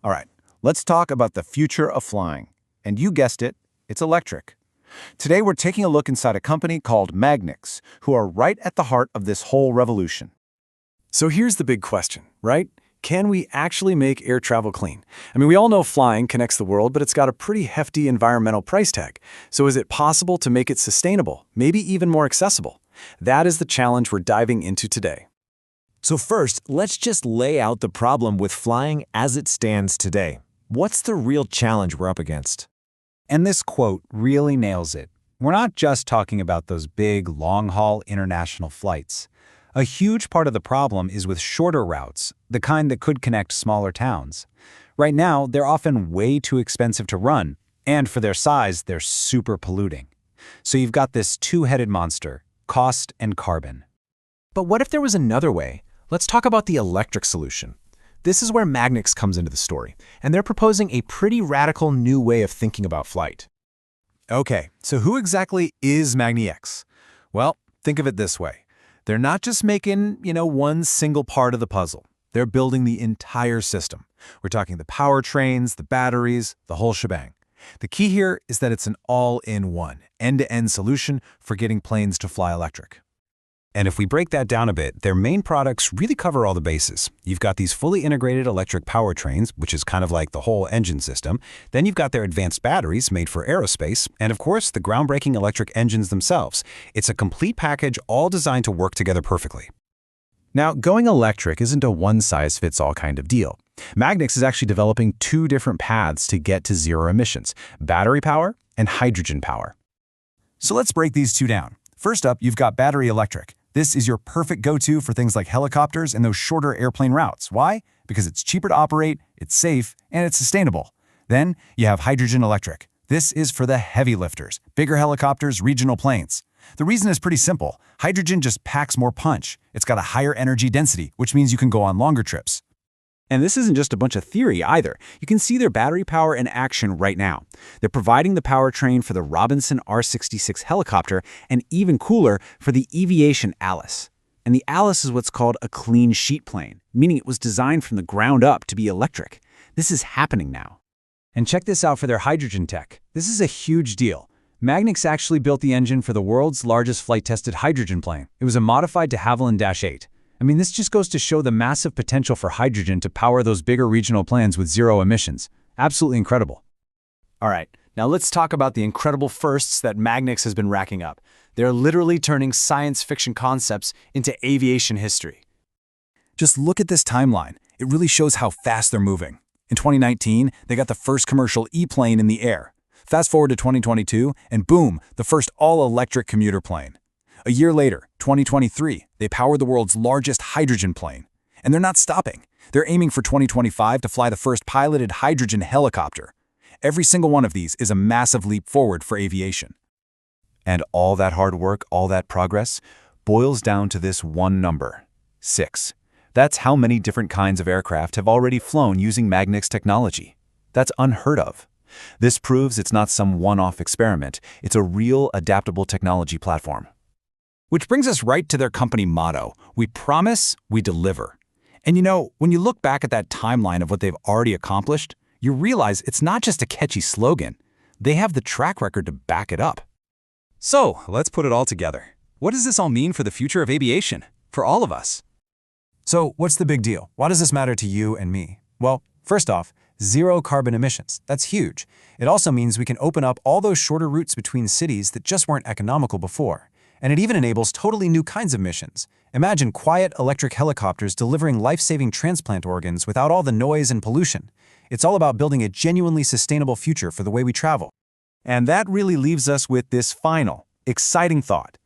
All right, let's talk about the future of flying. And you guessed it, it's electric. Today we're taking a look inside a company called magniX, who are right at the heart of this whole revolution. So here's the big question, right? Can we actually make air travel clean? I mean, we all know flying connects the world, but it's got a pretty hefty environmental price tag. So is it possible to make it sustainable, maybe even more accessible? That is the challenge we're diving into today. So first, let's just lay out the problem with flying as it stands today. What's the real challenge we're up against? And this quote really nails it. We're not just talking about those big, long-haul international flights. A huge part of the problem is with shorter routes, the kind that could connect smaller towns. Right now, they're often way too expensive to run, and for their size, they're super polluting. So you've got this two-headed monster, cost and carbon. But what if there was another way? Let's talk about the electric solution. This is where magniX comes into the story, and they're proposing a pretty radical new way of thinking about flight. Okay, so who exactly is magniX? Well, think of it this way. They're not just making, one single part of the puzzle. They're building the entire system. We're talking the powertrains, the batteries, the whole shebang. The key here is that it's an all-in-one, end-to-end solution for getting planes to fly electric. And if we break that down a bit, their main products really cover all the bases. You've got these fully integrated electric powertrains, which is kind of like the whole engine system. Then you've got their advanced batteries made for aerospace, and of course, the groundbreaking electric engines themselves. It's a complete package all designed to work together perfectly. Now, going electric isn't a one-size-fits-all kind of deal. magniX is actually developing two different paths to get to zero emissions: battery power and hydrogen power. So let's break these two down. First up, you've got battery electric. This is your perfect go-to for things like helicopters and those shorter airplane routes. Why? Because it's cheaper to operate, it's safe, and it's sustainable. Then you have hydrogen electric. This is for the heavy lifters, bigger helicopters, regional planes. The reason is pretty simple. Hydrogen just packs more punch. It's got a higher energy density, which means you can go on longer trips. And this isn't just a bunch of theory either. You can see their battery power in action right now. They're providing the powertrain for the Robinson R-66 helicopter, and even cooler, for the Eviation Alice. And the Alice is what's called a clean sheet plane, meaning it was designed from the ground up to be electric. This is happening now. And check this out for their hydrogen tech. This is a huge deal. magniX actually built the engine for the world's largest flight-tested hydrogen plane. It was a modified de Havilland -8. I mean, this just goes to show the massive potential for hydrogen to power those bigger regional planes with zero emissions. Absolutely incredible. All right, now let's talk about the incredible firsts that magniX has been racking up. They're literally turning science fiction concepts into aviation history. Just look at this timeline. It really shows how fast they're moving. In 2019, they got the first commercial E-plane in the air. Fast forward to 2022, and boom, the first all-electric commuter plane. A year later, 2023, they powered the world's largest hydrogen plane. And they're not stopping. They're aiming for 2025 to fly the first piloted hydrogen helicopter. Every single one of these is a massive leap forward for aviation. And all that hard work, all that progress, boils down to this one number: 6. That's how many different kinds of aircraft have already flown using magniX technology. That's unheard of. This proves it's not some one-off experiment. It's a real adaptable technology platform. Which brings us right to their company motto: we promise, we deliver. And when you look back at that timeline of what they've already accomplished, you realize it's not just a catchy slogan. They have the track record to back it up. So, let's put it all together. What does this all mean for the future of aviation? For all of us? So, what's the big deal? Why does this matter to you and me? Well, first off, zero carbon emissions. That's huge. It also means we can open up all those shorter routes between cities that just weren't economical before. And it even enables totally new kinds of missions. Imagine quiet electric helicopters delivering life-saving transplant organs without all the noise and pollution. It's all about building a genuinely sustainable future for the way we travel. And that really leaves us with this final, exciting thought.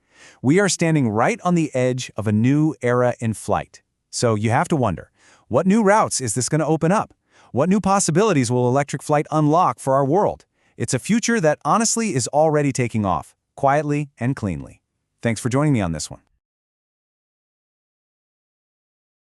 We are standing right on the edge of a new era in flight. So you have to wonder, what new routes is this going to open up? What new possibilities will electric flight unlock for our world? It's a future that honestly is already taking off, quietly and cleanly. Thanks for joining me on this one.